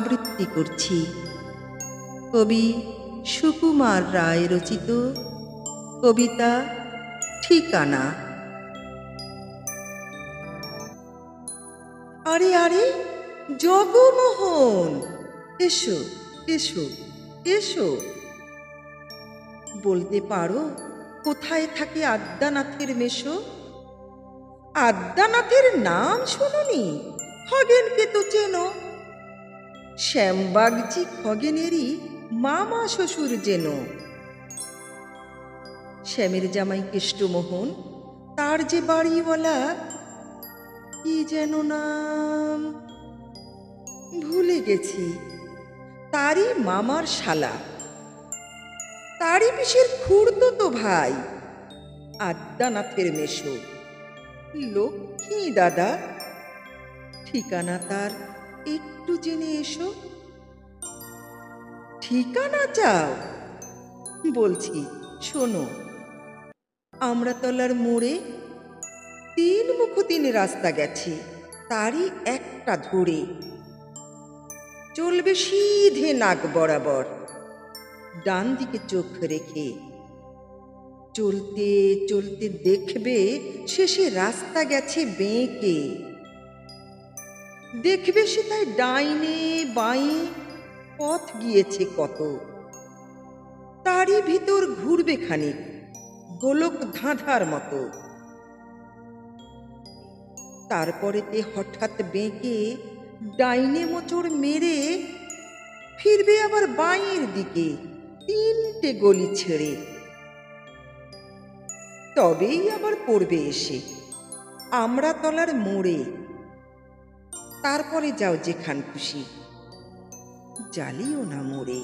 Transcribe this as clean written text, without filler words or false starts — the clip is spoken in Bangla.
আবৃত্তি করছি কবি সুকুমার রায় রচিত কবিতা ঠিকানা। আরে আরে জগমোহন, এসো এসো এসো। বলতে পারো কোথায় থাকে আদ্যানাথের মেশো? আদ্যানাথের নাম শোনোনি? খগেনকে তো চেনো। শ্যামবাগজি খগেনেরই মামা শ্বশুর যেন। শ্যামের জামাই কেষ্টমোহন, তার যে বাড়িওয়ালা, কি যেন নাম ভুলে গেছি, তারই মামার শালা, তারই পিসের খুড়তো ভাই আদ্যানাথের মেশো লক্ষ্মী দাদা। ঠিকানা তার একটু জেনে এসো। ঠিকানা চাও? বলছি শোনো। আমড়াতলার মোড়ে 3 মুখ 3 রাস্তা গেছে, তারই একটা ধরে চলবে সিধে নাক বরাবর, ডান দিকে চোখ রেখে। চলতে চলতে দেখবে শেষে রাস্তা গেছে বেঁকে। দেখবে সেটায় ডাইনে বাঁয়ে পথ গিয়েছে কত, তারই ভিতর ঘুরবে খানিক গোলক ধাঁধার মতো। তারপরেতে হঠাৎ বেঁকে ডাইনে মোচড় মেরে ফিরবে আবার বাঁয়ের দিকে 3টে গলি ছেড়ে। তবেই আবার পড়বে এসে আমড়াতলার মোড়ে। তারপরে যাও যেখান খুশি, জ্বালিও না মোড়ে।